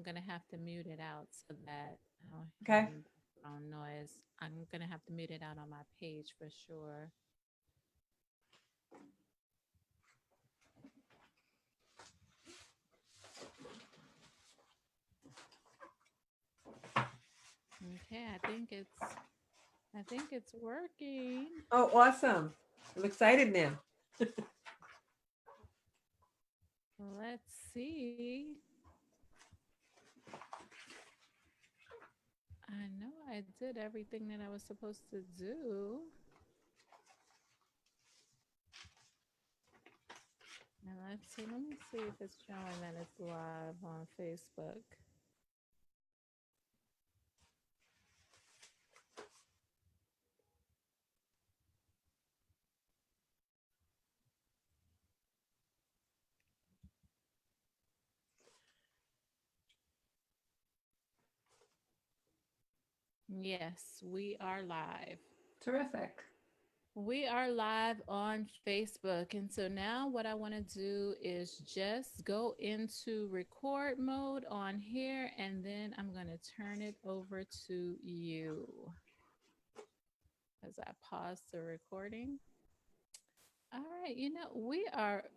going to have to mute it out so that I don't hear Okay. any background noise. I'm going to have to mute it out on my page for sure. Okay, I think it's working. Oh, awesome. I'm excited now. Let's see. I know I did everything that I was supposed to do. And let's see. Let me see if it's showing that it's live on Facebook. Yes, we are live. Terrific. We are live on Facebook. And so now what I want to do is just go into record mode on here, and then I'm going to turn it over to you as I pause the recording. All right,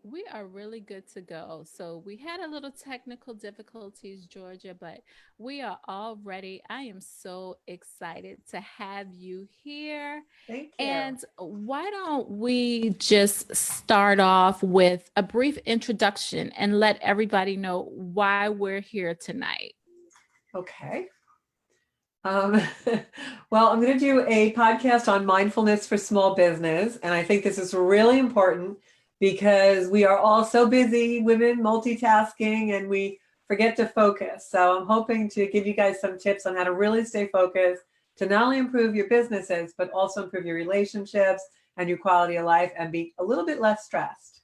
we are really good to go. So we had a little technical difficulties, Georgia, but we are all ready. I am so excited to have you here. Thank you. And why don't we just start off with a brief introduction and let everybody know why we're here tonight? Okay. Um, well, I'm going to do a podcast on mindfulness for small business. And I think this is really important because we are all so busy, women multitasking, and we forget to focus. So I'm hoping to give you guys some tips on how to really stay focused to not only improve your businesses, but also improve your relationships and your quality of life and be a little bit less stressed.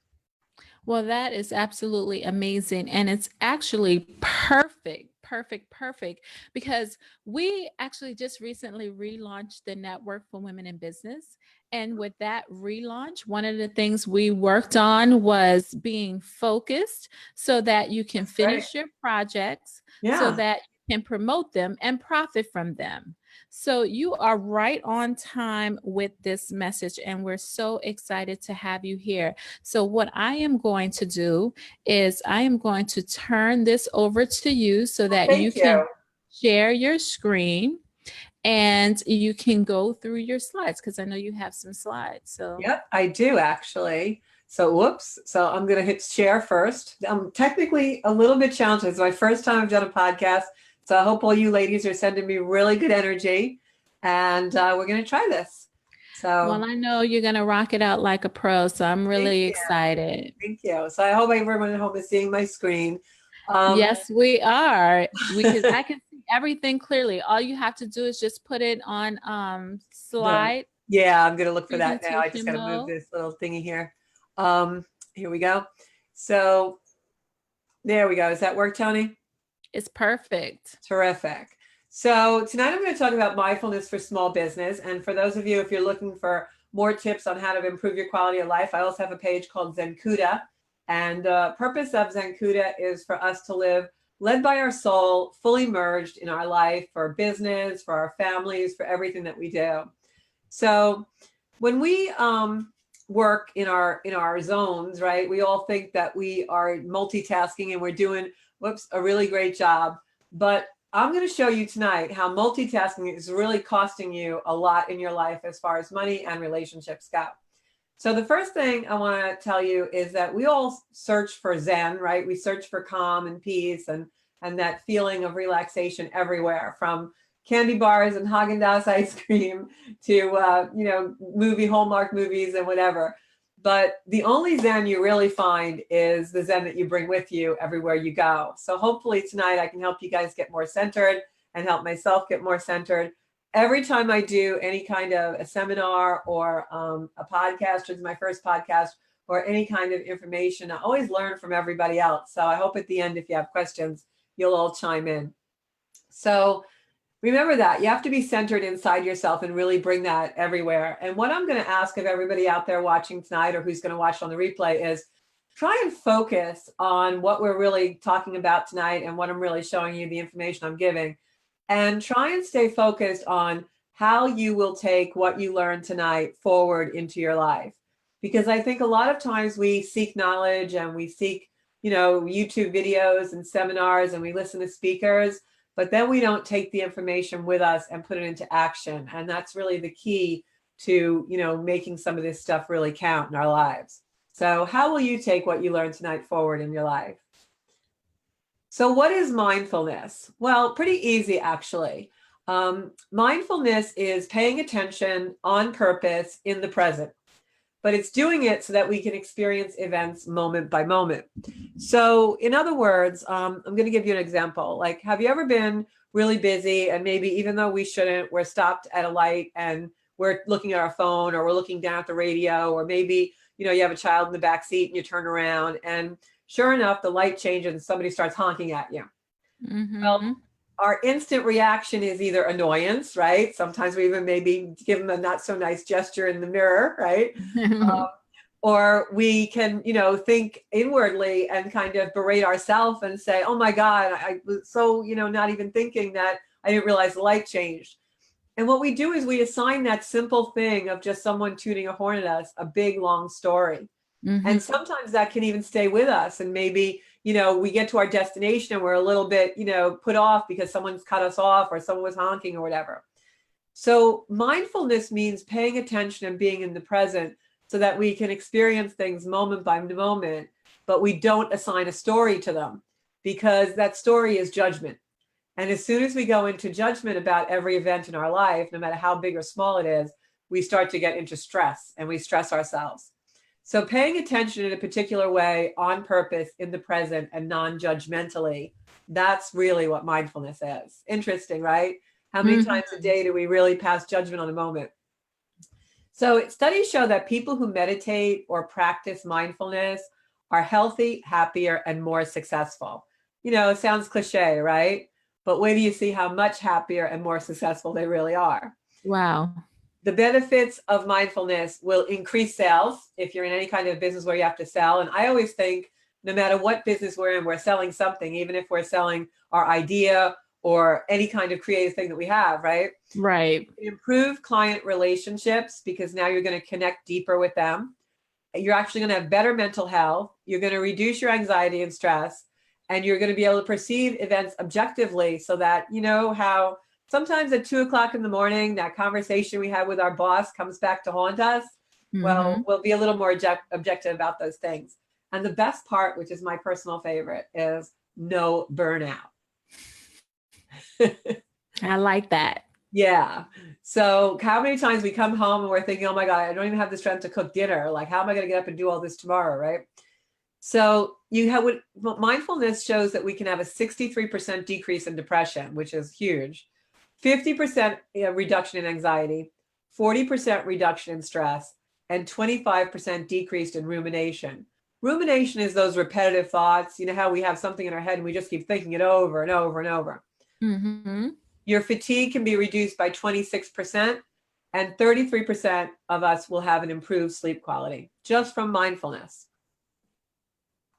Well, that is absolutely amazing. And it's actually perfect, perfect, perfect, because we actually just recently relaunched the Network for Women in Business. And with that relaunch, one of the things we worked on was being focused so that you can That's great. finish your projects, so Yeah. that you can promote them and profit from them. So you are right on time with this message, and we're so excited to have you here. So, what I am going to do is I am going to turn this over to you so Well, that you thank can you. share your screen and you can go through your slides because I know you have some slides. So, Yep, I do actually. So, whoops. So I'm going to hit share first. I'm technically a little bit challenged. It's my first time I've done a podcast. So I hope all you ladies are sending me really good energy. And we're going to try this. well, So I know you're going to rock it out like a pro. So, I'm thank really you. excited. Thank you. So I hope everyone at home is seeing my screen. Um, Yes, we are. I can see everything clearly. All you have to do is just put it on the slide Yeah, I'm going to look for that now. I just presentation got to move mode. this little thingy here. Here we go. So there we go. Does that work, Tony? It's perfect. Terrific. So tonight I'm going to talk about mindfulness for small business. And for those of you, if you're looking for more tips on how to improve your quality of life, I also have a page called Zenkuda. And the purpose of Zenkuda is for us to live led by our soul, fully merged in our life, for business, for our families, for everything that we do. So when we work in our zones, right, we all think that we are multitasking and we're doing a really great job. But I'm going to show you tonight how multitasking is really costing you a lot in your life as far as money and relationships go. So the first thing I want to tell you is that we all search for Zen, right? We search for calm and peace and that feeling of relaxation everywhere, from candy bars and Haagen-Dazs ice cream to Hallmark movies and whatever. But the only Zen you really find is the Zen that you bring with you everywhere you go. So hopefully tonight I can help you guys get more centered and help myself get more centered. Every time I do any kind of a seminar or a podcast, which is my first podcast, or any kind of information, I always learn from everybody else. So I hope at the end, if you have questions, you'll all chime in. So remember that you have to be centered inside yourself and really bring that everywhere. And what I'm going to ask of everybody out there watching tonight, or who's going to watch on the replay, is try and focus on what we're really talking about tonight and what I'm really showing you, the information I'm giving, and try and stay focused on how you will take what you learned tonight forward into your life. Because I think a lot of times we seek knowledge and we seek, YouTube videos and seminars, and we listen to speakers, but then we don't take the information with us and put it into action. And that's really the key to, making some of this stuff really count in our lives. So how will you take what you learned tonight forward in your life? So what is mindfulness? Well, pretty easy, actually. Mindfulness is paying attention on purpose in the present, but it's doing it so that we can experience events moment by moment. So in other words, I'm going to give you an example. Like, have you ever been really busy and maybe even though we shouldn't, we're stopped at a light and we're looking at our phone, or we're looking down at the radio, or maybe, you have a child in the back seat and you turn around and sure enough, the light changes and somebody starts honking at you. Mm-hmm. Well, our instant reaction is either annoyance, right? Sometimes we even maybe give them a not so nice gesture in the mirror, right? Or we can, think inwardly and kind of berate ourselves and say, oh my God, I was so, not even thinking that I didn't realize the light changed. And what we do is we assign that simple thing of just someone tooting a horn at us a big, long story. Mm-hmm. And sometimes that can even stay with us. And maybe, we get to our destination and we're a little bit, put off because someone's cut us off or someone was honking or whatever. So mindfulness means paying attention and being in the present so that we can experience things moment by moment, but we don't assign a story to them, because that story is judgment. And as soon as we go into judgment about every event in our life, no matter how big or small it is, we start to get into stress and we stress ourselves. So paying attention in a particular way on purpose in the present and non-judgmentally, that's really what mindfulness is. Interesting, right? How many Mm-hmm. times a day do we really pass judgment on a moment? So studies show that people who meditate or practice mindfulness are healthy, happier, and more successful. It sounds cliche, right? But wait till you see how much happier and more successful they really are. Wow. The benefits of mindfulness will increase sales if you're in any kind of business where you have to sell. And I always think no matter what business we're in, we're selling something, even if we're selling our idea or any kind of creative thing that we have, right? Right. Improve client relationships because now you're going to connect deeper with them. You're actually going to have better mental health. You're going to reduce your anxiety and stress, and you're going to be able to perceive events objectively so that, how sometimes at 2:00 in the morning, that conversation we had with our boss comes back to haunt us. Mm-hmm. Well, we'll be a little more objective about those things. And the best part, which is my personal favorite, is no burnout. I like that. Yeah. So how many times we come home and we're thinking, oh my God, I don't even have the strength to cook dinner. Like, how am I going to get up and do all this tomorrow? Right. So mindfulness shows that we can have a 63% decrease in depression, which is huge, 50% reduction in anxiety, 40% reduction in stress, and 25% decreased in rumination. Rumination is those repetitive thoughts. You know how we have something in our head and we just keep thinking it over and over and over. Mm-hmm. Your fatigue can be reduced by 26%, and 33% of us will have an improved sleep quality just from mindfulness.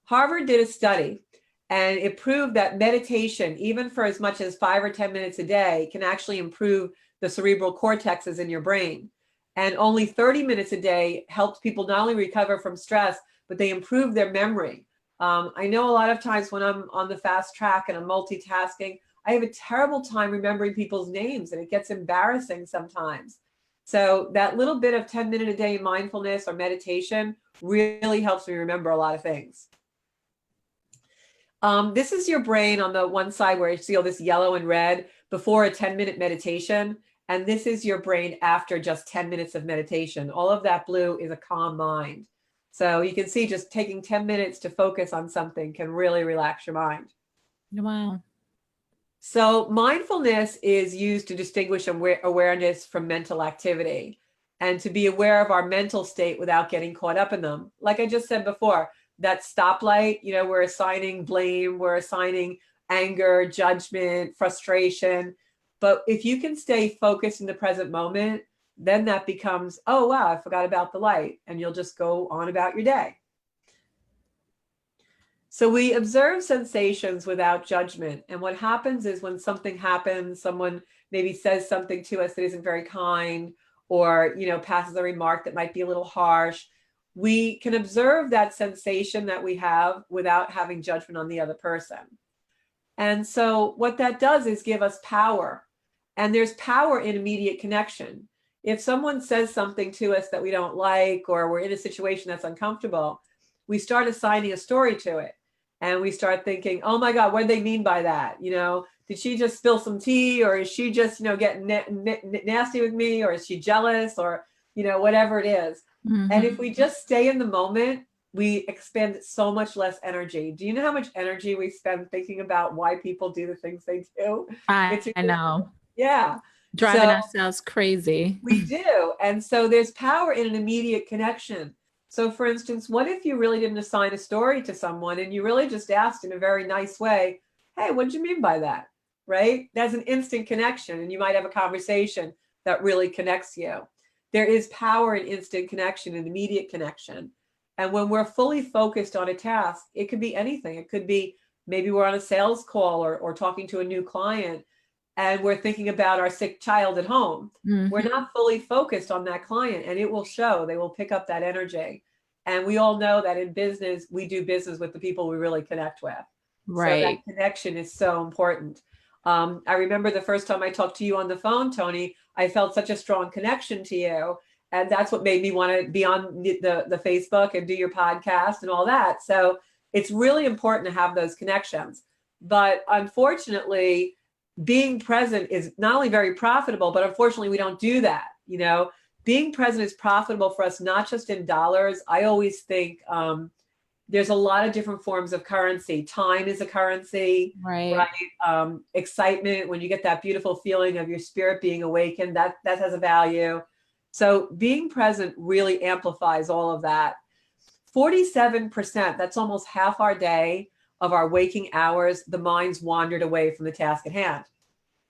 Harvard did a study and it proved that meditation, even for as much as 5 or 10 minutes a day, can actually improve the cerebral cortexes in your brain. And only 30 minutes a day helps people not only recover from stress, but they improve their memory. I know a lot of times when I'm on the fast track and I'm multitasking, I have a terrible time remembering people's names and it gets embarrassing sometimes. So that little bit of 10-minute a day mindfulness or meditation really helps me remember a lot of things. This is your brain on the one side where you see all this yellow and red before a 10-minute meditation. And this is your brain after just 10 minutes of meditation. All of that blue is a calm mind. So you can see just taking 10 minutes to focus on something can really relax your mind. Wow. So mindfulness is used to distinguish awareness from mental activity and to be aware of our mental state without getting caught up in them. Like I just said before, that stoplight, we're assigning blame, we're assigning anger, judgment, frustration. But if you can stay focused in the present moment, then that becomes, oh, wow, I forgot about the light. And you'll just go on about your day. So we observe sensations without judgment. And what happens is when something happens, someone maybe says something to us that isn't very kind, or, passes a remark that might be a little harsh, we can observe that sensation that we have without having judgment on the other person. And so what that does is give us power. And there's power in immediate connection. If someone says something to us that we don't like, or we're in a situation that's uncomfortable, we start assigning a story to it. And we start thinking, oh my God, what did they mean by that? Did she just spill some tea, or is she just, getting nasty with me, or is she jealous, or, whatever it is. Mm-hmm. And if we just stay in the moment, we expend so much less energy. Do you know how much energy we spend thinking about why people do the things they do? I know. Yeah. Driving ourselves crazy. We do. And so there's power in an immediate connection. So for instance, what if you really didn't assign a story to someone and you really just asked in a very nice way, hey, what did you mean by that? Right? That's an instant connection, and you might have a conversation that really connects you. There is power in instant connection and immediate connection. And when we're fully focused on a task, it could be anything. It could be maybe we're on a sales call or talking to a new client, and we're thinking about our sick child at home. Mm-hmm. We're not fully focused on that client, and it will show. They will pick up that energy. And we all know that in business, we do business with the people we really connect with. Right. So that connection is so important. I remember the first time I talked to you on the phone, Tony, I felt such a strong connection to you. And that's what made me want to be on the Facebook and do your podcast and all that. So it's really important to have those connections. But unfortunately, being present is not only very profitable, but unfortunately, we don't do that. Being present is profitable for us, not just in dollars. I always think there's a lot of different forms of currency. Time is a currency, right? Excitement, when you get that beautiful feeling of your spirit being awakened, that has a value. So being present really amplifies all of that. 47%, that's almost half our day of our waking hours, the mind's wandered away from the task at hand.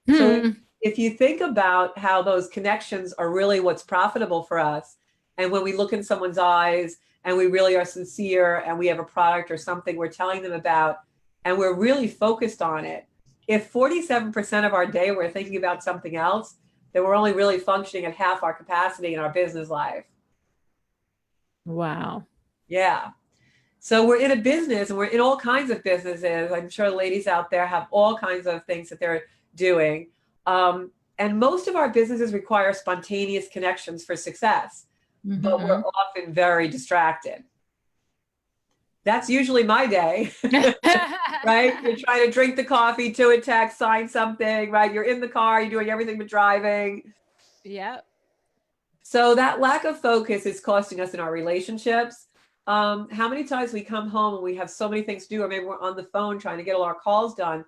So if you think about how those connections are really what's profitable for us, and when we look in someone's eyes and we really are sincere and we have a product or something we're telling them about, and we're really focused on it, if 47% of our day we're thinking about something else, then we're only really functioning at half our capacity in our business life. Wow. Yeah. So we're in a business, and we're in all kinds of businesses. I'm sure ladies out there have all kinds of things that they're doing. And most of our businesses require spontaneous connections for success, but we're often very distracted. That's usually my day, right? You're trying to drink the coffee, to a text, sign something, right? You're in the car, you're doing everything but driving. Yep. So that lack of focus is costing us in our relationships. How many times we come home and we have so many things to do, or maybe we're on the phone trying to get all our calls done,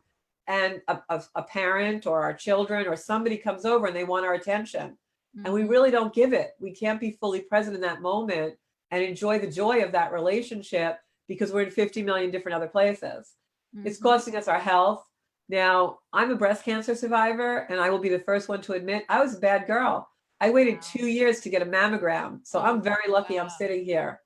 and a parent or our children or somebody comes over and they want our attention, and we really don't give it. We can't be fully present in that moment and enjoy the joy of that relationship because we're in 50 million different other places. It's costing us our health. Now, I'm a breast cancer survivor, and I will be the first one to admit I was a bad girl. I waited 2 years to get a mammogram. So I'm very lucky I'm sitting here.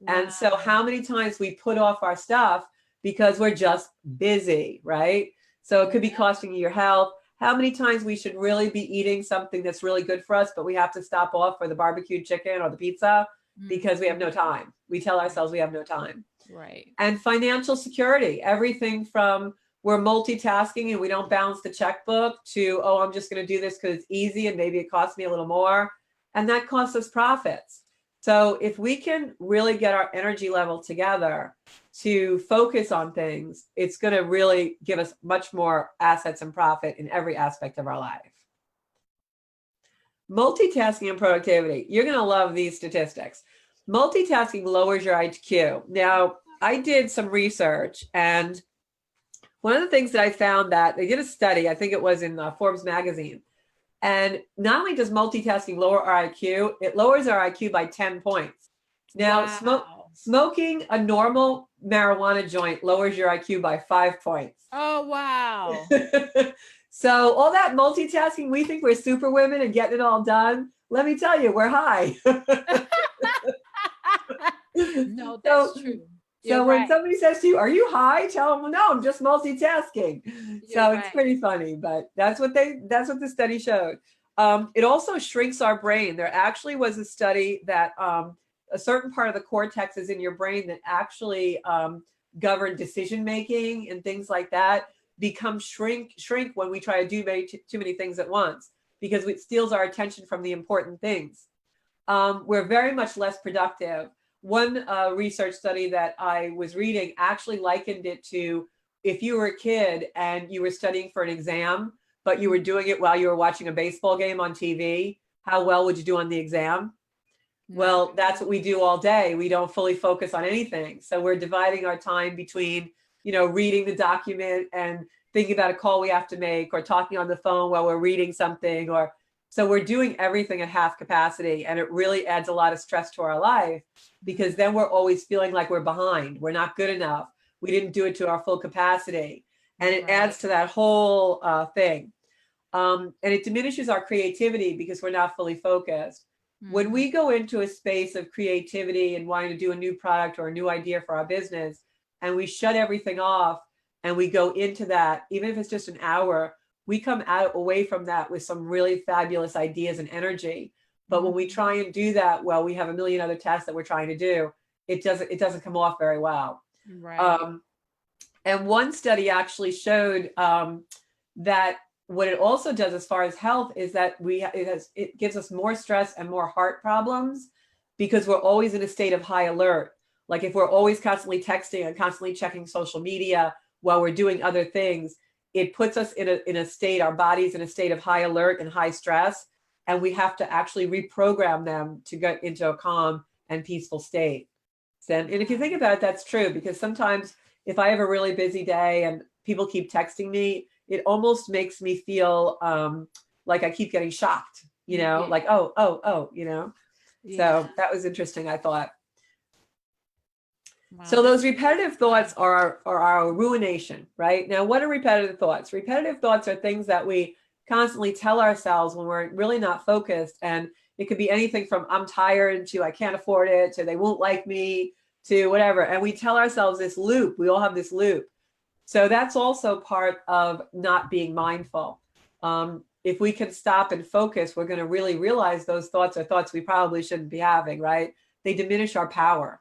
And so how many times we put off our stuff because we're just busy, right? So it could be costing you your health. How many times we should really be eating something that's really good for us, but we have to stop off for the barbecued chicken or the pizza because we have no time. We tell ourselves we have no time. Right. And financial security, everything from we're multitasking and we don't balance the checkbook to, oh, I'm just going to do this because it's easy and maybe it costs me a little more. And that costs us profits. So if we can really get our energy level together to focus on things, it's going to really give us much more assets and profit in every aspect of our life. Multitasking and productivity. You're going to love these statistics. Multitasking lowers your IQ. Now, I did some research, and one of the things that I found, that they did a study, I think it was in Forbes magazine, and not only does multitasking lower our IQ, it lowers our IQ by 10 points. Now, smoking a normal marijuana joint lowers your IQ by 5 points. Oh, wow. So all that multitasking, we think we're super women and getting it all done. Let me tell you, we're high. No, that's true. You're So when right. somebody says to you, "Are you high?" Tell them, "Well, no, I'm just multitasking." You're So it's right. pretty funny, but that's what the study showed. It also shrinks our brain. There actually was a study that a certain part of the cortex is in your brain that actually govern decision making and things like that become shrink when we try to do too many things at once, because it steals our attention from the important things. We're very much less productive. One research study that I was reading actually likened it to if you were a kid and you were studying for an exam, but you were doing it while you were watching a baseball game on TV. How well would you do on the exam? Not Well, that's what we do all day. We don't fully focus on anything. So we're dividing our time between, reading the document and thinking about a call we have to make, or talking on the phone while we're reading something, or so we're doing everything at half capacity, and it really adds a lot of stress to our life, because then we're always feeling like we're behind. We're not good enough. We didn't do it to our full capacity. And it adds to that whole thing. And it diminishes our creativity because we're not fully focused. When we go into a space of creativity and wanting to do a new product or a new idea for our business, and we shut everything off and we go into that, even if it's just an hour, we come out away from that with some really fabulous ideas and energy. But when we try and do that, well, we have a million other tasks that we're trying to do. It doesn't come off very well. right. And one study actually showed that what it also does as far as health is that it gives us more stress and more heart problems, because we're always in a state of high alert. Like if we're always constantly texting and constantly checking social media while we're doing other things, it puts us in a state, our body's in a state of high alert and high stress, and we have to actually reprogram them to get into a calm and peaceful state. And if you think about it, that's true, because sometimes if I have a really busy day and people keep texting me, it almost makes me feel like I keep getting shocked, like, oh, Yeah. So that was interesting, I thought. Wow. So those repetitive thoughts are our ruination, right? Now, what are repetitive thoughts? Repetitive thoughts are things that we constantly tell ourselves when we're really not focused. And it could be anything from "I'm tired" to "I can't afford it" to "they won't like me" to whatever. And we tell ourselves this loop. We all have this loop. So that's also part of not being mindful. If we can stop and focus, we're going to really realize those thoughts are thoughts we probably shouldn't be having, right? They diminish our power,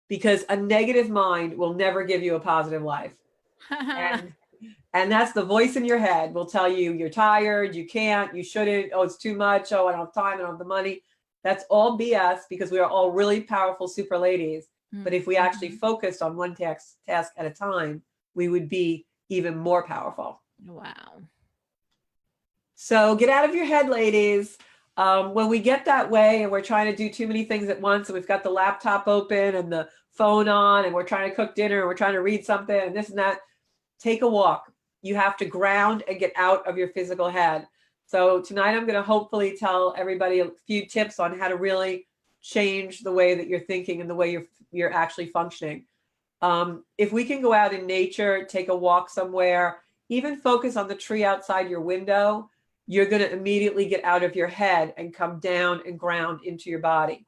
because a negative mind will never give you a positive life. And that's the voice in your head will tell you you're tired, you can't, you shouldn't, oh, it's too much, oh, I don't have time, I don't have the money. That's all BS, because we are all really powerful super ladies. But if we actually focused on one task at a time, we would be even more powerful. Wow. So get out of your head, ladies. When we get that way and we're trying to do too many things at once, and we've got the laptop open and the phone on, and we're trying to cook dinner and we're trying to read something and this and that, take a walk. You have to ground and get out of your physical head. So tonight I'm going to hopefully tell everybody a few tips on how to really change the way that you're thinking and the way you're actually functioning. If we can go out in nature, take a walk somewhere, even focus on the tree outside your window, you're going to immediately get out of your head and come down and ground into your body.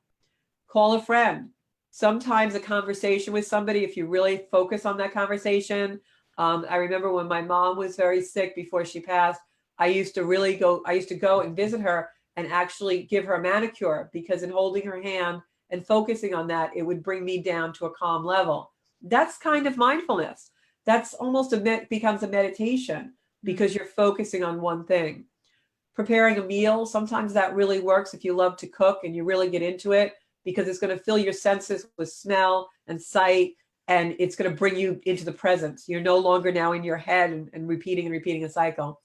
Call a friend. Sometimes a conversation with somebody, if you really focus on that conversation. I remember when my mom was very sick before she passed, I used to go and visit her and actually give her a manicure, because in holding her hand and focusing on that, it would bring me down to a calm level. That's kind of mindfulness. That's almost becomes a meditation, because you're focusing on one thing. Preparing a meal, sometimes that really works if you love to cook and you really get into it, because it's going to fill your senses with smell and sight, and it's going to bring you into the present. You're no longer now in your head and repeating a cycle.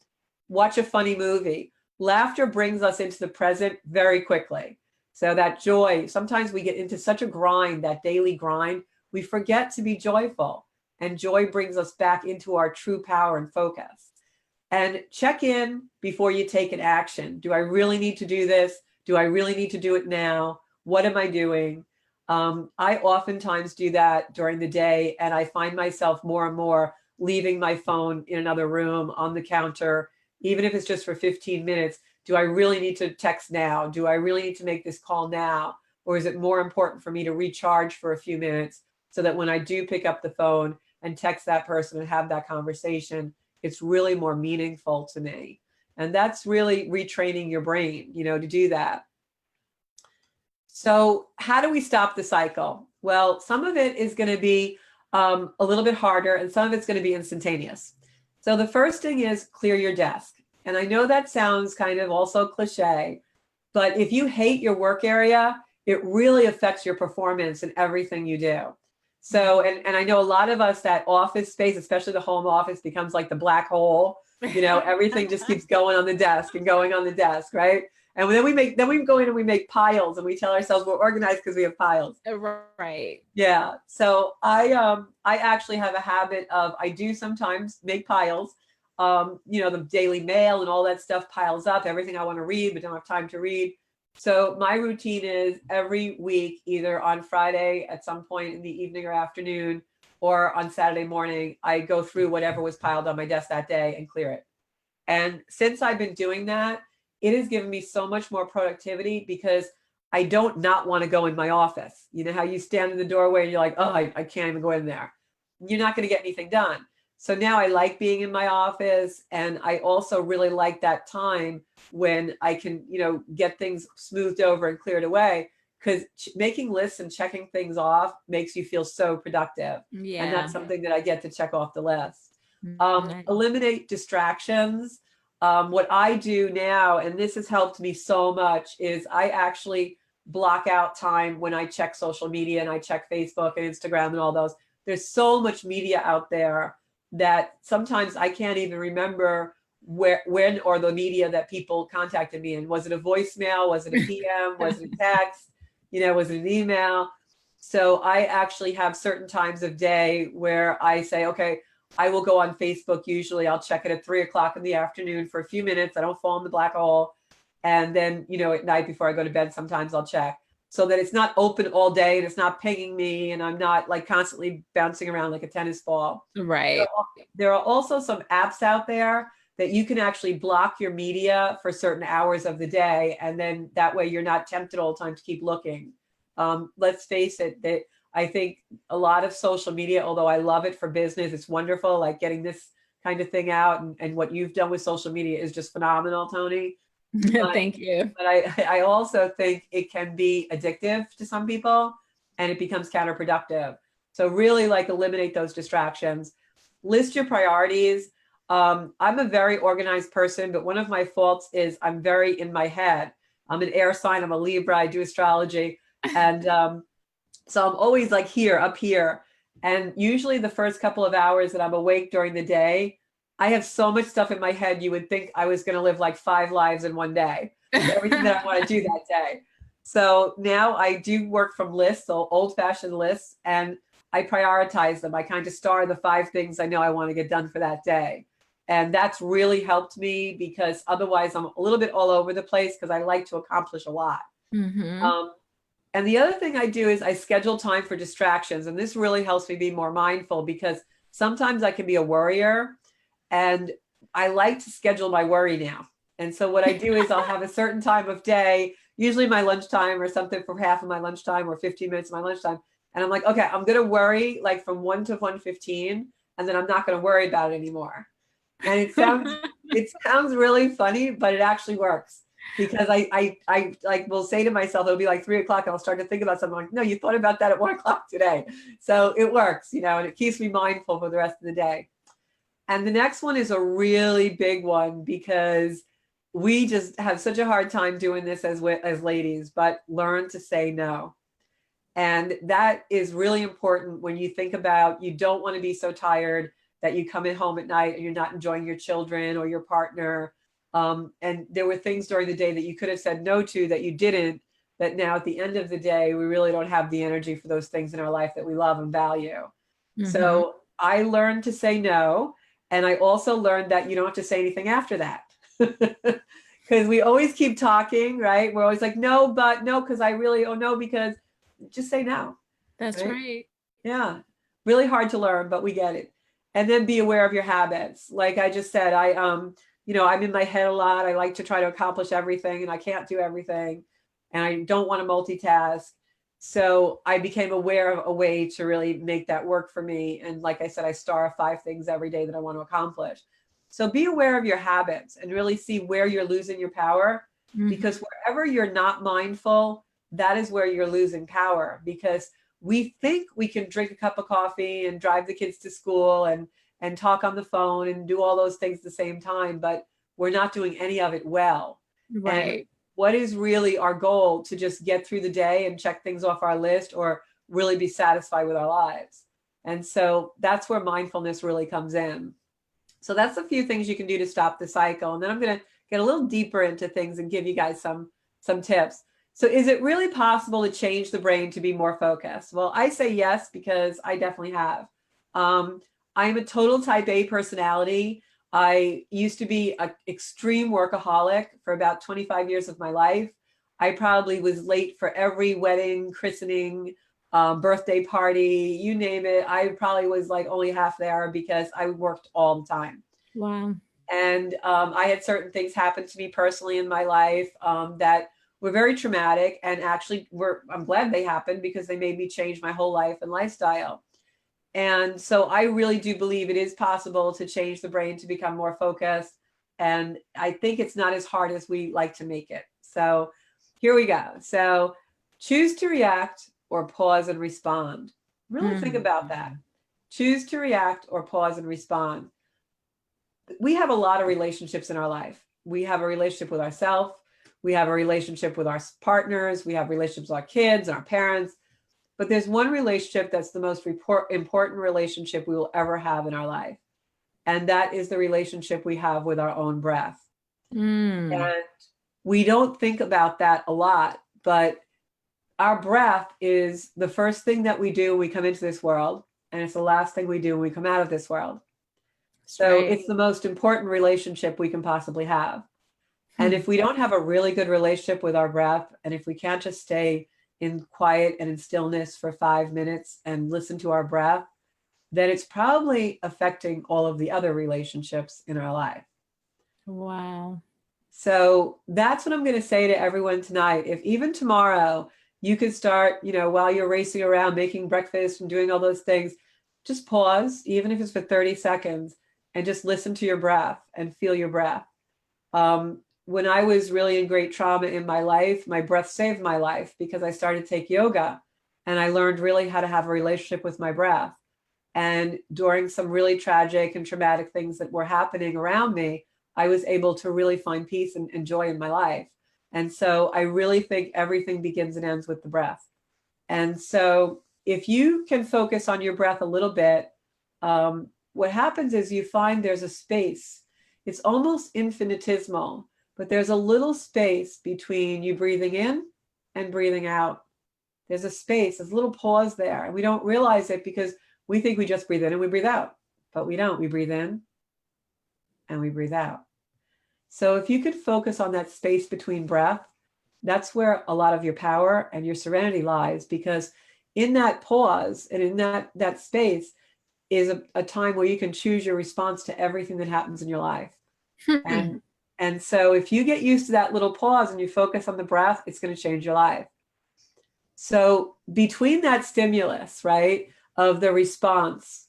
Watch a funny movie. Laughter brings us into the present very quickly. So that joy, sometimes we get into such a grind, that daily grind, we forget to be joyful. And joy brings us back into our true power and focus. And check in before you take an action. Do I really need to do this? Do I really need to do it now? What am I doing? I oftentimes do that during the day, and I find myself more and more leaving my phone in another room on the counter, even if it's just for 15 minutes. Do I really need to text now? Do I really need to make this call now? Or is it more important for me to recharge for a few minutes so that when I do pick up the phone and text that person and have that conversation, it's really more meaningful to me. And that's really retraining your brain, to do that. So how do we stop the cycle? Well, some of it is going to be a little bit harder, and some of it's going to be instantaneous. So the first thing is clear your desk. And I know that sounds kind of also cliche, but if you hate your work area, it really affects your performance in everything you do. So, and I know a lot of us, that office space, especially the home office, becomes like the black hole. Everything just keeps going on the desk and going on the desk, right? And then we go in and we make piles, and we tell ourselves we're organized because we have piles. Right. Yeah. So I actually have a habit of, I do sometimes make piles. The Daily Mail and all that stuff piles up, everything I want to read but don't have time to read. So my routine is every week, either on Friday at some point in the evening or afternoon, or on Saturday morning, I go through whatever was piled on my desk that day and clear it. And since I've been doing that, it has given me so much more productivity, because I don't not want to go in my office. You know how you stand in the doorway and you're like, oh, I can't even go in there. You're not going to get anything done. So now I like being in my office, and I also really like that time when I can, get things smoothed over and cleared away, because making lists and checking things off makes you feel so productive. Yeah. And that's something that I get to check off the list. Nice. Eliminate distractions. What I do now, and this has helped me so much, is I actually block out time when I check social media and I check Facebook and Instagram and all those. There's so much media out there that sometimes I can't even remember when or the media that people contacted me in. Was it a voicemail? Was it a PM? Was it a text? Was it an email? So I actually have certain times of day where I say, okay, I will go on Facebook. Usually I'll check it at 3:00 in the afternoon for a few minutes. I don't fall in the black hole. And then, at night before I go to bed, sometimes I'll check, so that it's not open all day and it's not pinging me and I'm not like constantly bouncing around like a tennis ball. Right. There are also some apps out there that you can actually block your media for certain hours of the day. And then that way you're not tempted all the time to keep looking. Let's face it, that I think a lot of social media, although I love it for business, it's wonderful, like getting this kind of thing out, and what you've done with social media is just phenomenal, Tony. Thank you. But I also think it can be addictive to some people, and it becomes counterproductive. So really, like, eliminate those distractions. List your priorities. I'm a very organized person, but one of my faults is I'm very in my head. I'm an air sign. I'm a Libra. I do astrology. And so I'm always like up here. And usually the first couple of hours that I'm awake during the day, I have so much stuff in my head, you would think I was going to live like 5 lives in one day, everything that I want to do that day. So now I do work from lists, so old-fashioned lists, and I prioritize them. I kind of star the 5 things I know I want to get done for that day. And that's really helped me, because otherwise I'm a little bit all over the place, because I like to accomplish a lot. Mm-hmm. And the other thing I do is I schedule time for distractions. And this really helps me be more mindful, because sometimes I can be a worrier, and I like to schedule my worry now. And so what I do is I'll have a certain time of day, usually my lunchtime or something, for half of my lunchtime or 15 minutes of my lunchtime. And I'm like, okay, I'm going to worry like from 1 to 1:15, and then I'm not going to worry about it anymore. And it sounds really funny, but it actually works, because I like will say to myself, it'll be like 3:00 and I'll start to think about something, like, no, you thought about that at 1:00 today. So it works, and it keeps me mindful for the rest of the day. And the next one is a really big one, because we just have such a hard time doing this as ladies, but learn to say no. And that is really important when you think about, you don't want to be so tired that you come in home at night and you're not enjoying your children or your partner. And there were things during the day that you could have said no to that you didn't, that now at the end of the day, we really don't have the energy for those things in our life that we love and value. Mm-hmm. So I learned to say no. And I also learned that you don't have to say anything after that. Because we always keep talking, right? We're always like, no, but no, because I really, oh no, because just say no. That's right. Yeah. Really hard to learn, but we get it. And then be aware of your habits. Like I just said, I'm in my head a lot. I like to try to accomplish everything, and I can't do everything. And I don't want to multitask. So I became aware of a way to really make that work for me. And like I said, I star 5 things every day that I want to accomplish. So be aware of your habits and really see where you're losing your power, because wherever you're not mindful, that is where you're losing power, because we think we can drink a cup of coffee and drive the kids to school and talk on the phone and do all those things at the same time, but we're not doing any of it well. And Right. what is really our goal? To just get through the day and check things off our list, or really be satisfied with our lives? And so that's where mindfulness really comes in. So that's a few things you can do to stop the cycle. And then I'm going to get a little deeper into things and give you guys some tips. So is it really possible to change the brain to be more focused? Well, I say yes, because I definitely have. I'm a total type A personality. I used to be an extreme workaholic for about 25 years of my life. I probably was late for every wedding, christening, birthday party, you name it. I probably was like only half there because I worked all the time. Wow. And I had certain things happen to me personally in my life that were very traumatic, and actually I'm glad they happened, because they made me change my whole life and lifestyle. And so I really do believe it is possible to change the brain to become more focused. And I think it's not as hard as we like to make it. So here we go. So choose to react or pause and respond. Really think about that. Choose to react or pause and respond. We have a lot of relationships in our life. We have a relationship with ourselves. We have a relationship with our partners. We have relationships with our kids and our parents. But there's one relationship that's the most important relationship we will ever have in our life. And that is the relationship we have with our own breath. And we don't think about that a lot, but our breath is the first thing that we do when we come into this world. And it's the last thing we do when we come out of this world. So it's the most important relationship we can possibly have. And if we don't have a really good relationship with our breath, and if we can't just stay in quiet and in stillness for 5 minutes and listen to our breath, then it's probably affecting all of the other relationships in our life. Wow. So that's what I'm going to say to everyone tonight. If even tomorrow you could start, while you're racing around making breakfast and doing all those things, just pause, even if it's for 30 seconds, and just listen to your breath and feel your breath. When I was really in great trauma in my life, my breath saved my life, because I started to take yoga and I learned really how to have a relationship with my breath. And during some really tragic and traumatic things that were happening around me, I was able to really find peace and joy in my life. And so I really think everything begins and ends with the breath. And so if you can focus on your breath a little bit, what happens is you find there's a space. It's almost infinitesimal, but there's a little space between you breathing in and breathing out. There's a space, there's a little pause there. And we don't realize it, because we think we just breathe in and we breathe out, but we don't. We breathe in and we breathe out. So if you could focus on that space between breath, that's where a lot of your power and your serenity lies, because in that pause and in that space is a time where you can choose your response to everything that happens in your life. And so if you get used to that little pause and you focus on the breath, it's going to change your life. So between that stimulus, right, of the response,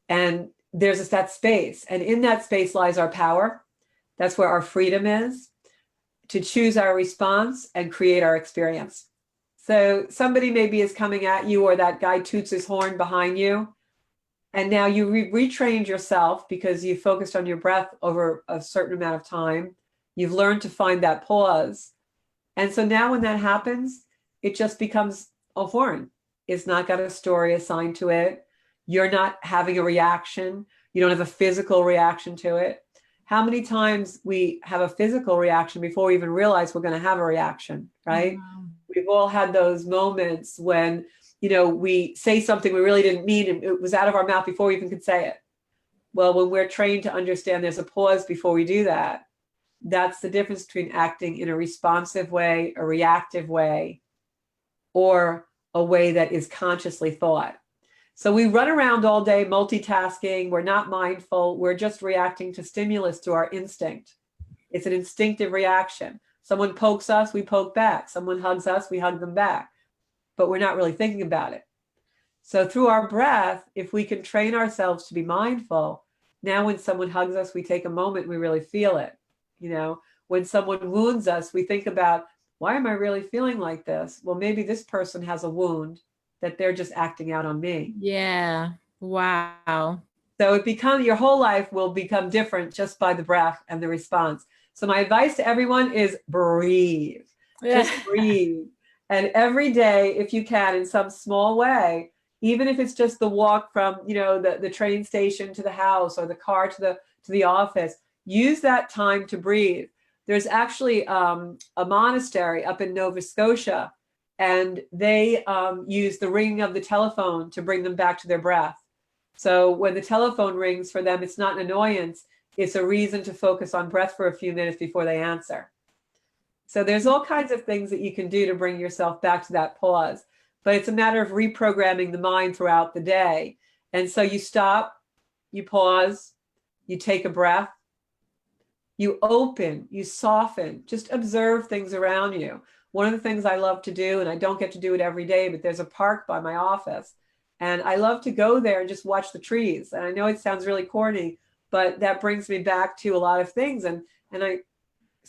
and there's that space, and in that space lies our power. That's where our freedom is, to choose our response and create our experience. So somebody maybe is coming at you, or that guy toots his horn behind you, and now you retrained yourself because you focused on your breath over a certain amount of time. You've learned to find that pause. And so now when that happens, it just becomes a horn. It's not got a story assigned to it. You're not having a reaction. You don't have a physical reaction to it. How many times we have a physical reaction before we even realize we're going to have a reaction, right? Wow. We've all had those moments when, we say something we really didn't mean, and it was out of our mouth before we even could say it. Well, when we're trained to understand there's a pause before we do that, that's the difference between acting in a responsive way, a reactive way, or a way that is consciously thought. So we run around all day multitasking. We're not mindful. We're just reacting to stimulus through our instinct. It's an instinctive reaction. Someone pokes us, we poke back. Someone hugs us, we hug them back. but we're not really thinking about it. So through our breath, if we can train ourselves to be mindful, now when someone hugs us, we take a moment, we really feel it. You know, when someone wounds us, we think about, why am I really feeling like this? Well, maybe this person has a wound that they're just acting out on me. Yeah. Wow. So your whole life will become different just by the breath and the response. So my advice to everyone is breathe. Yeah. Just breathe. And every day, if you can, in some small way, even if it's just the walk from, the train station to the house or the car to the office, use that time to breathe. There's actually a monastery up in Nova Scotia, and they use the ringing of the telephone to bring them back to their breath. So when the telephone rings for them, it's not an annoyance. It's a reason to focus on breath for a few minutes before they answer. So there's all kinds of things that you can do to bring yourself back to that pause. But it's a matter of reprogramming the mind throughout the day. And so you stop, you pause, you take a breath, you open, you soften, just observe things around you. One of the things I love to do, and I don't get to do it every day, but there's a park by my office. And I love to go there and just watch the trees. And I know it sounds really corny, but that brings me back to a lot of things. And I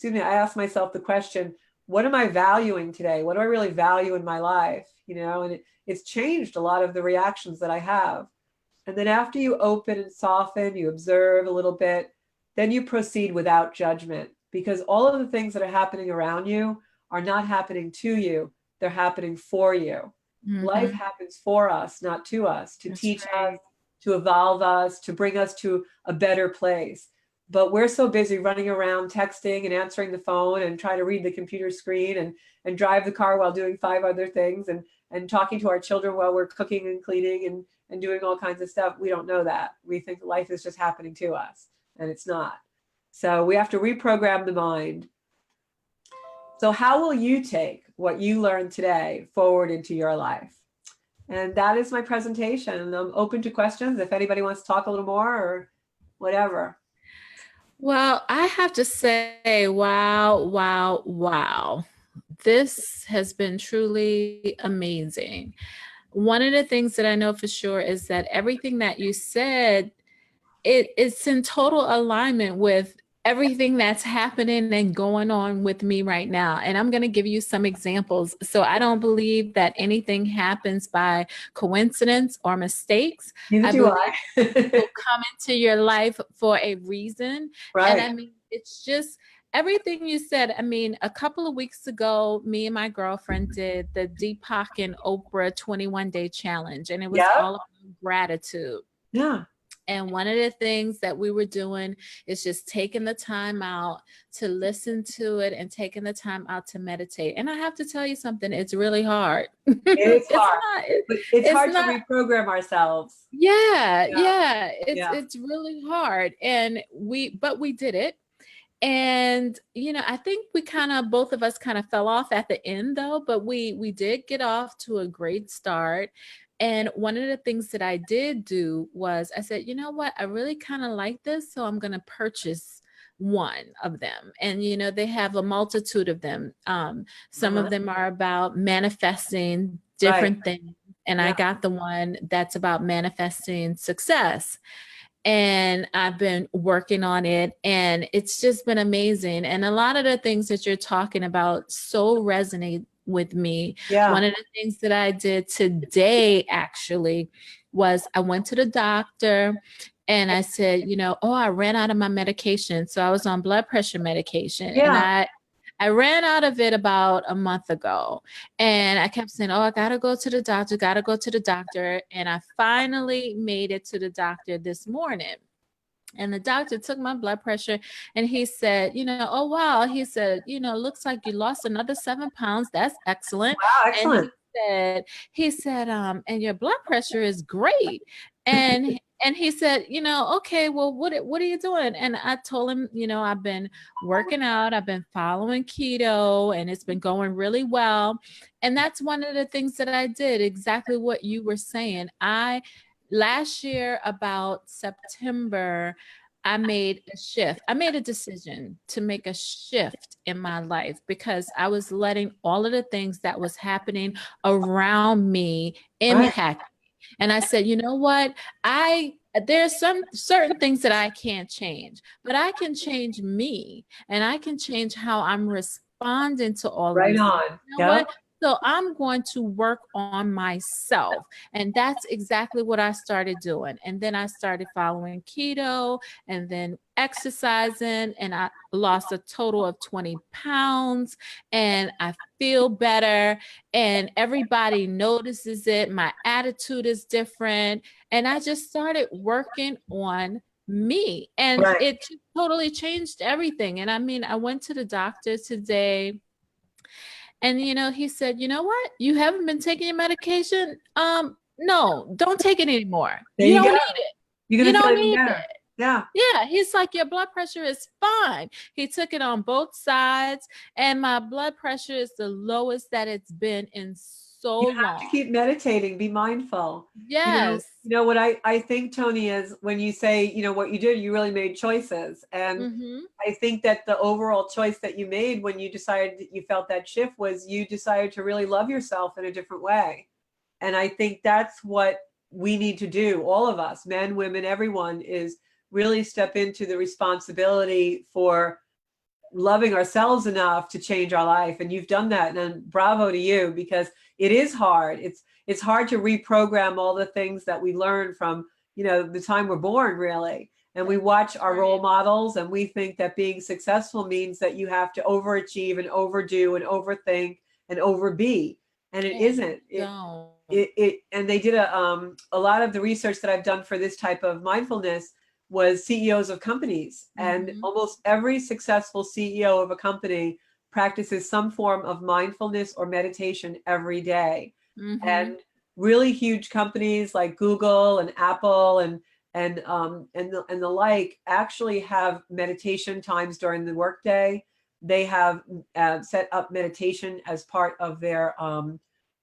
ask myself the question, what am I valuing today? What do I really value in my life? And it's changed a lot of the reactions that I have. And then after you open and soften, you observe a little bit, then you proceed without judgment, because all of the things that are happening around you are not happening to you. They're happening for you. Mm-hmm. Life happens for us, not to us, to That's teach right. us, to evolve us, to bring us to a better place. But we're so busy running around texting and answering the phone and trying to read the computer screen and drive the car while doing 5 other things and talking to our children while we're cooking and cleaning and doing all kinds of stuff. We don't know that. We think life is just happening to us, and it's not. So we have to reprogram the mind. So how will you take what you learned today forward into your life? And that is my presentation. And I'm open to questions if anybody wants to talk a little more or whatever. Well, I have to say, wow, wow, wow. This has been truly amazing. One of the things that I know for sure is that everything that you said, it's in total alignment with everything that's happening and going on with me right now. And I'm going to give you some examples. So I don't believe that anything happens by coincidence or mistakes. Neither I do believe I. will come into your life for a reason. And Right. I mean, it's just everything you said. I mean, a couple of weeks ago, me and my girlfriend did the Deepak and Oprah 21-day challenge, and it was Yeah. all about gratitude. Yeah. And one of the things that we were doing is just taking the time out to listen to it and taking the time out to meditate. And I have to tell you something, it's really hard. It is It's hard. not, But it's it's hard to not, reprogram ourselves. yeah, Yeah. it's really hard. And but we did it. And I think we kind of both of us kind of fell off at the end though, but we did get off to a great start. And one of the things that I did do was I said, you know what, I really kind of like this, so I'm going to purchase one of them. And they have a multitude of them. Some of them are about manifesting Right. different things, and I Yeah. got the one that's about manifesting success, and I've been working on it, and it's just been amazing. And a lot of the things that you're talking about so resonate with me. Yeah. One of the things that I did today actually was I went to the doctor and I said, oh, I ran out of my medication. So I was on blood pressure medication, and Yeah. I ran out of it about a month ago, and I kept saying, oh, I got to go to the doctor, got to go to the doctor. And I finally made it to the doctor this morning. And the doctor took my blood pressure and he said, oh, wow. He said, looks like you lost another 7 pounds. That's excellent. Wow. And Excellent. he said, and your blood pressure is great. And he said, okay, well, what are you doing? And I told him, I've been working out, I've been following keto, and it's been going really well. And that's one of the things that I did, exactly what you were saying. Last year, about September, I made a shift. I made a decision to make a shift in my life because I was letting all of the things that was happening around me Right. impact me. And I said, you know what? There's some certain things that I can't change, but I can change me and I can change how I'm responding to all of Right these things. on. You know Yep. what? So I'm going to work on myself. And that's exactly what I started doing. And then I started following keto and then exercising, and I lost a total of 20 pounds, and I feel better, and everybody notices it. My attitude is different, and I just started working on me, and Right. it just totally changed everything. And I mean, I went to the doctor today, and he said, "You know what? You haven't been taking your medication. No, don't take it anymore. There You you don't go. need it. You're You going to feel don't even need better. it." Yeah. Yeah, he's like, your blood pressure is fine. He took it on both sides, and my blood pressure is the lowest that it's been in so You have to long. keep meditating, be mindful. Yes. What I think, Tony, is when you say, what you did, you really made choices. And Mm-hmm. I think that the overall choice that you made when you decided that you felt that shift was you decided to really love yourself in a different way. And I think that's what we need to do, all of us, men, women, everyone, is really step into the responsibility for loving ourselves enough to change our life. And you've done that. And bravo to you, because it is hard. It's hard to reprogram all the things that we learn from, the time we're born, really. And we watch our role Right. models and we think that being successful means that you have to overachieve and overdo and overthink and overbe. And it And isn't. don't. And they did a lot of the research that I've done for this type of mindfulness was CEOs of companies, and Mm-hmm. almost every successful CEO of a company practices some form of mindfulness or meditation every day. Mm-hmm. And really huge companies like Google and Apple and the like actually have meditation times during the workday. They have set up meditation as part of their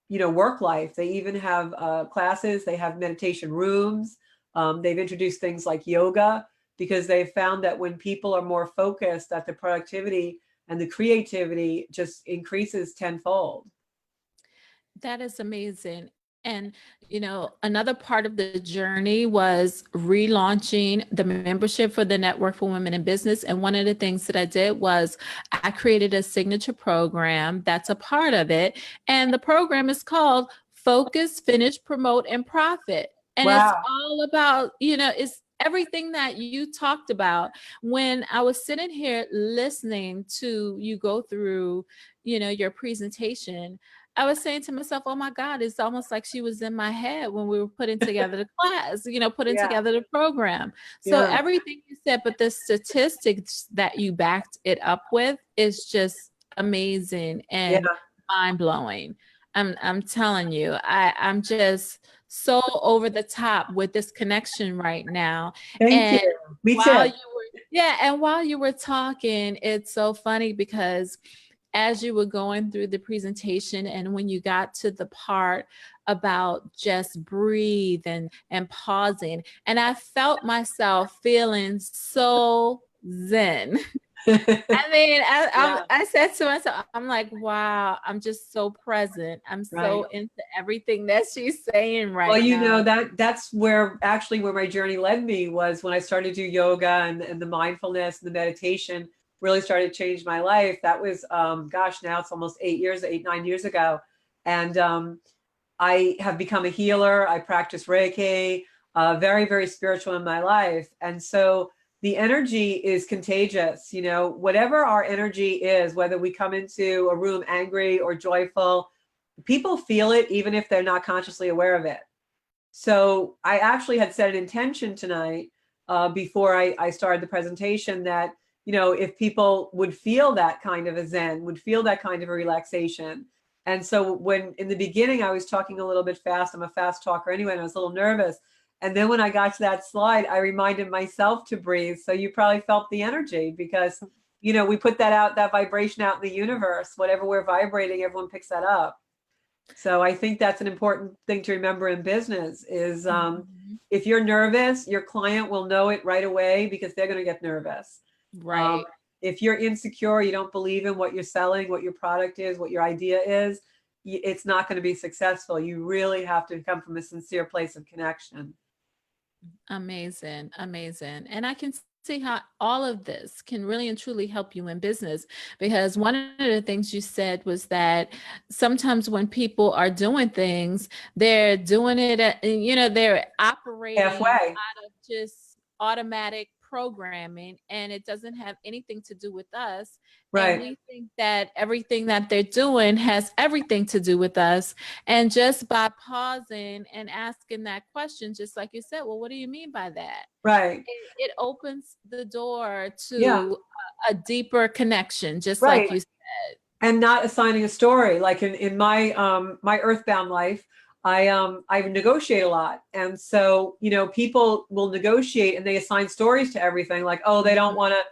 work life. They even have classes. They have meditation rooms. They've introduced things like yoga because they've found that when people are more focused, that the productivity and the creativity just increases tenfold. That is amazing. And, another part of the journey was relaunching the membership for the Network for Women in Business. And one of the things that I did was I created a signature program that's a part of it. And the program is called Focus, Finish, Promote, and Profit. And it's Wow. all about, it's everything that you talked about. When I was sitting here listening to you go through, your presentation, I was saying to myself, oh my God, it's almost like she was in my head when we were putting together the class, putting Yeah. together the program. So Yeah. everything you said, but the statistics that you backed it up with is just amazing Yeah. and mind blowing. I'm telling you, I'm just so over the top with this connection right now. Thank you. And Me while too. you and while you were talking, it's so funny because as you were going through the presentation and when you got to the part about just breathe and pausing, and I felt myself feeling so zen. I mean, Yeah. I said to myself, I'm like, wow, I'm just so present. I'm Right. so into everything that she's saying Well, right now. that's where actually where my journey led me was when I started to do yoga and the mindfulness and the meditation really started to change my life. That was, gosh, now it's almost 8, 9 years ago. And I have become a healer. I practice Reiki, very, very spiritual in my life. And so the energy is contagious. Whatever our energy is, whether we come into a room angry or joyful, people feel it even if they're not consciously aware of it. So I actually had set an intention tonight before I started the presentation that, if people would feel that kind of a zen, would feel that kind of a relaxation. And so when in the beginning, I was talking a little bit fast, I'm a fast talker anyway, and I was a little nervous. And then when I got to that slide, I reminded myself to breathe. So you probably felt the energy because, we put that out, that vibration out in the universe, whatever we're vibrating, everyone picks that up. So I think that's an important thing to remember in business is Mhm. if you're nervous, your client will know it right away because they're going to get nervous. Um, Right. if you're insecure, you don't believe in what you're selling, what your product is, what your idea is, it's not going to be successful. You really have to come from a sincere place of connection. Amazing, amazing. And I can see how all of this can really and truly help you in business, because one of the things you said was that sometimes when people are doing things, they're doing it they're operating Halfway. out of just automatic programming, and it doesn't have anything to do with us. And Right. we think that everything that they're doing has everything to do with us. And just by pausing and asking that question, just like you said, well, what do you mean by that? Right. It opens the door Yeah. to a deeper connection, just like Right. you said. And not assigning a story. Like in my my earthbound life, I negotiate a lot. And so, people will negotiate and they assign stories to everything, like, oh, they don't Mhm. want to,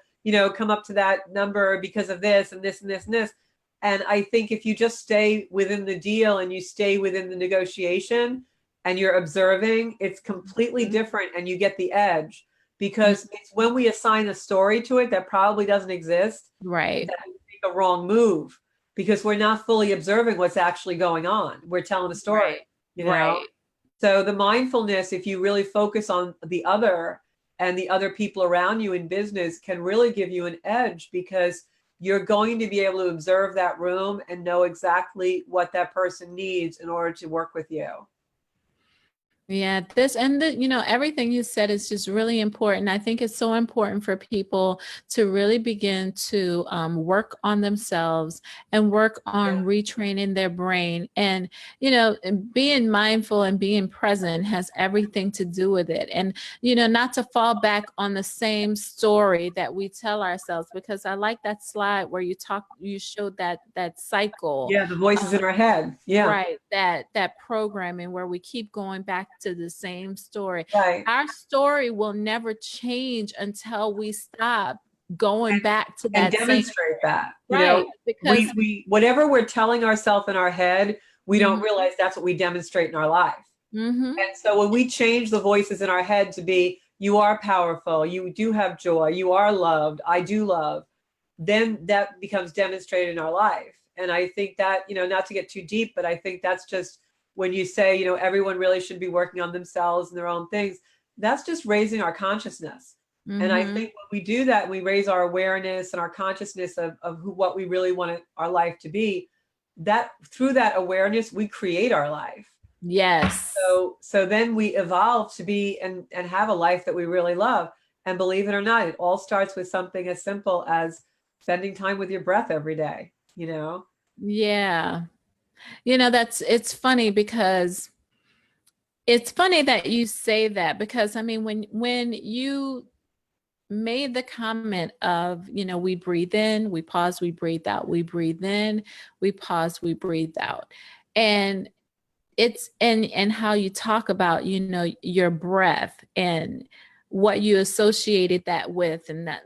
come up to that number because of this and this and this and this. And I think if you just stay within the deal and you stay within the negotiation and you're observing, it's completely Mhm. different and you get the edge, because it's when we assign a story to it that probably doesn't exist Right. that we make a wrong move, because we're not fully observing what's actually going on. We're telling a story, Right. you know? Right. So the mindfulness, if you really focus on the other and the other people around you in business, can really give you an edge, because you're going to be able to observe that room and know exactly what that person needs in order to work with you. Yeah, everything you said is just really important. I think it's so important for people to really begin to work on themselves and work Yeah. on retraining their brain. And being mindful and being present has everything to do with it. And, not to fall back on the same story that we tell ourselves, because I like that slide where you showed that cycle. Yeah, the voices in our head. Yeah. Right, that programming where we keep going back to the same story. Right. Our story will never change until we stop going back to And that same demonstrate that. right, because We whatever we're telling ourselves in our head, we don't mhm, realize that's what we demonstrate in our life. mhm, And so when we change the voices in our head to be, you are powerful, you do have joy, you are loved, I do love, then that becomes demonstrated in our life. And I think that, not to get too deep, but I think that's just when you say, everyone really should be working on themselves and their own things, that's just raising our consciousness. And I mhm. think when we do that, we raise our awareness and our consciousness of what we really want our life to be, that through that awareness, we create our life. Yes. So then we evolve to be and have a life that we really love. And believe it or not, it all starts with something as simple as spending time with your breath every day. Yeah. It's funny that you say that, because I mean, when you made the comment of, we breathe in, we pause, we breathe out, we breathe in, we pause, we breathe out. And and how you talk about, your breath and what you associated that with, and that,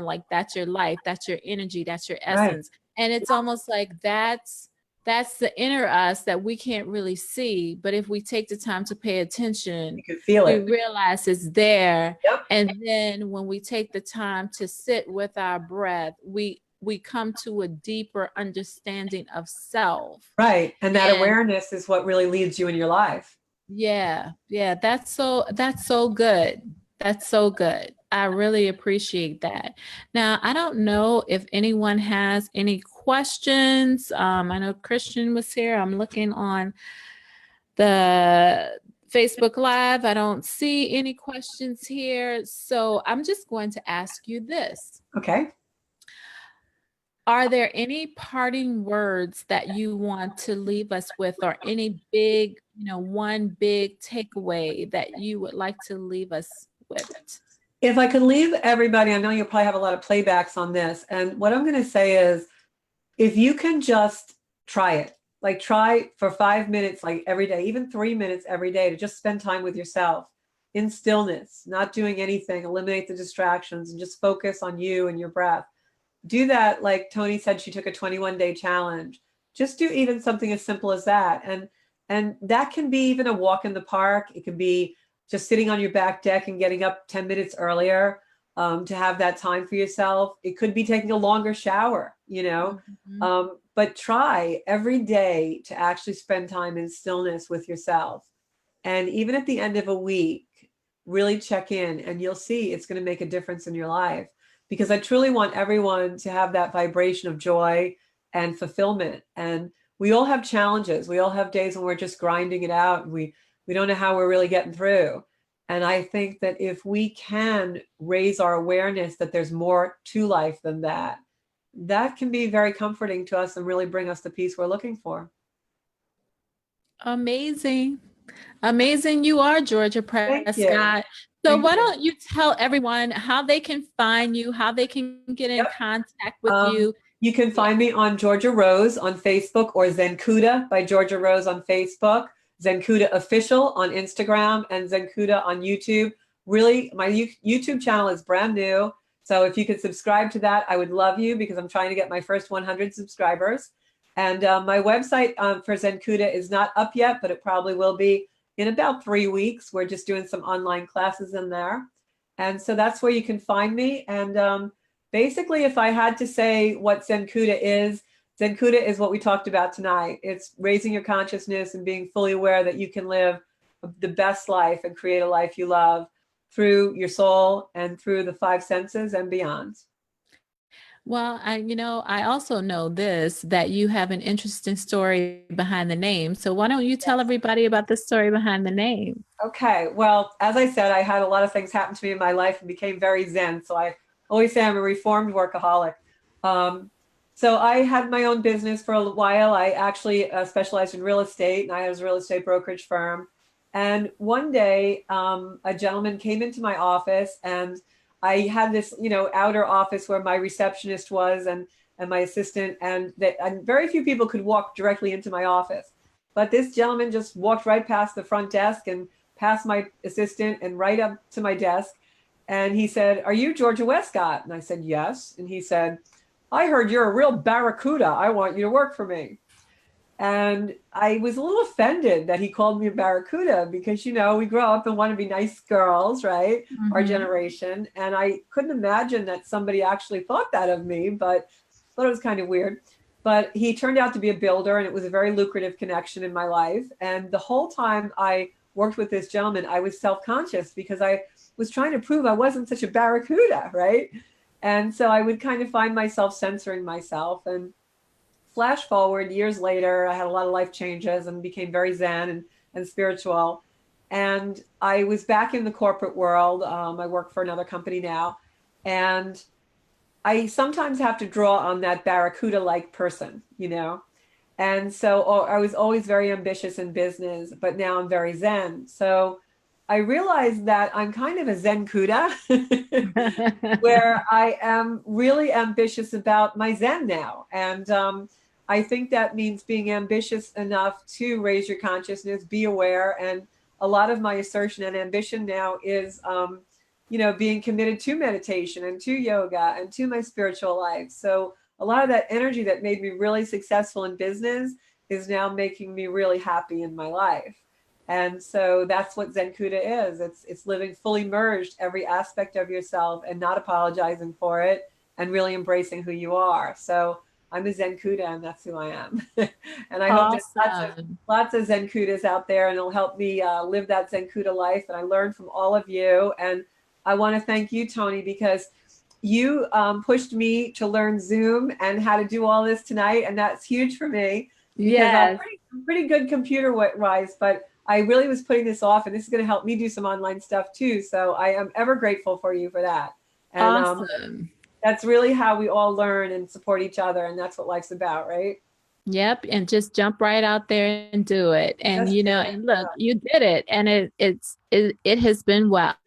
like that's your life, that's your energy, that's your Right. essence. And it's almost like that's the inner us that we can't really see, but if we take the time to pay attention, You can feel we it. realize it's there. Yep. And then when we take the time to sit with our breath, we come to a deeper understanding of self. Right. And that And awareness is what really leads you in your life. yeah, yeah, that's so good. That's so good. I really appreciate that. Now, I don't know if anyone has any questions. I know Christian was here. I'm looking on the Facebook Live. I don't see any questions here. So I'm just going to ask you this. Okay. Are there any parting words that you want to leave us with, or any big, one big takeaway that you would like to leave us with? If I could leave everybody, I know you'll probably have a lot of playbacks on this. And what I'm going to say is, if you can just try it, like try for 5 minutes, like every day, even 3 minutes every day, to just spend time with yourself in stillness, not doing anything, eliminate the distractions and just focus on you and your breath. Do that. Like Tony said, she took a 21-day challenge. just do even something as simple as that. And that can be even a walk in the park. It can be just sitting on your back deck and getting up 10 minutes earlier, to have that time for yourself. It could be taking a longer shower, Mhm. but try every day to actually spend time in stillness with yourself. And even at the end of a week, really check in, and you'll see it's going to make a difference in your life. Because I truly want everyone to have that vibration of joy and fulfillment. And we all have challenges. We all have days when we're just grinding it out, and we don't know how we're really getting through. And I think that if we can raise our awareness that there's more to life than that, that can be very comforting to us and really bring us the peace we're looking for. Amazing. Amazing you are, Georgia Thank you. Prescott. So Thank why you. don't you tell everyone how they can find you, how they can get in Yep. contact with Um, you? you can Yeah. find me on Georgia Rose on Facebook, or Zenkuda by Georgia Rose on Facebook, Zenkuda Official on Instagram, and Zenkuda on YouTube. Really, my YouTube channel is brand new. So if you could subscribe to that, I would love you, because I'm trying to get my first 100 subscribers. And my website for Zenkuda is not up yet, but it probably will be in about 3 weeks. We're just doing some online classes in there. And so that's where you can find me. And basically, if I had to say what Zenkuda is what we talked about tonight. It's raising your consciousness and being fully aware that you can live the best life and create a life you love through your soul and through the five senses and beyond. Well, I also know this, that you have an interesting story behind the name. So why don't you tell Yes. everybody about the story behind the name? Okay. Well, as I said, I had a lot of things happen to me in my life and became very Zen. So I always say I'm a reformed workaholic. Um, so I had my own business for a while. I actually specialized in real estate, and I had a real estate brokerage firm. And one day, a gentleman came into my office, and I had this, outer office where my receptionist was, and my assistant, and very few people could walk directly into my office. But this gentleman just walked right past the front desk and past my assistant and right up to my desk. And he said, "Are you Georgia Westcott?" And I said, "Yes." And he said, "I heard you're a real barracuda. I want you to work for me." And I was a little offended that he called me a barracuda, because, we grow up and want to be nice girls, right? Our Mhm. generation. And I couldn't imagine that somebody actually thought that of me, but thought it was kind of weird. But he turned out to be a builder, and it was a very lucrative connection in my life. And the whole time I worked with this gentleman, I was self-conscious, because I was trying to prove I wasn't such a barracuda, right? And so I would kind of find myself censoring myself. And flash forward years later, I had a lot of life changes and became very Zen and spiritual. And I was back in the corporate world. I work for another company now. And I sometimes have to draw on that barracuda like person. And so I was always very ambitious in business, but now I'm very Zen. So I realized that I'm kind of a Zen Kuda, where I am really ambitious about my Zen now. And I think that means being ambitious enough to raise your consciousness, be aware. And a lot of my assertion and ambition now is, being committed to meditation and to yoga and to my spiritual life. So a lot of that energy that made me really successful in business is now making me really happy in my life. And so that's what Zenkuda is. It's living fully merged every aspect of yourself and not apologizing for it, and really embracing who you are. So I'm a Zenkuda, and that's who I am. And I hope there's Awesome. lots of Zenkudas out there, and it'll help me live that Zenkuda life. And I learned from all of you. And I want to thank you, Tony, because you pushed me to learn Zoom and how to do all this tonight. And that's huge for me, because Yes. I'm pretty good computer wise, but I really was putting this off, and this is going to help me do some online stuff too. So I am ever grateful for you for that. And Awesome. that's really how we all learn and support each other. And that's what life's about, right? Yep, and just jump right out there and do it. And Just do it. and look, you did it, and it has been well.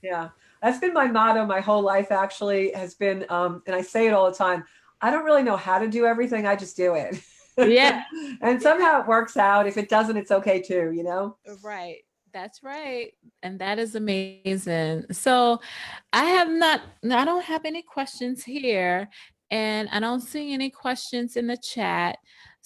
Yeah. That's been my motto my whole life, actually, has been, and I say it all the time, I don't really know how to do everything. I just do it. Yeah. And somehow it works out. If it doesn't, it's okay too. Right. That's right. And that is amazing. So I don't have any questions here, and I don't see any questions in the chat.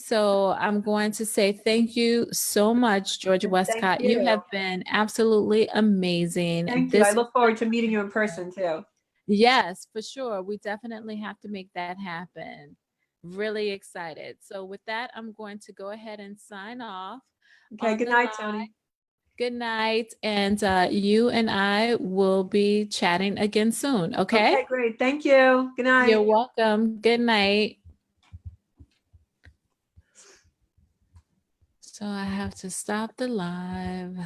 So I'm going to say thank you so much, Georgia And thank Westcott. You you. have been absolutely amazing. Thank you. I This look forward to meeting you in person too. Yes, for sure. We definitely have to make that happen. Really excited. So, with that, I'm going to go ahead and sign off Okay. on Good the night, live. Tony. Good night. And you and I will be chatting again soon. Okay. Okay, great. Thank you. Good night. You're welcome. Good night. So, I have to stop the live.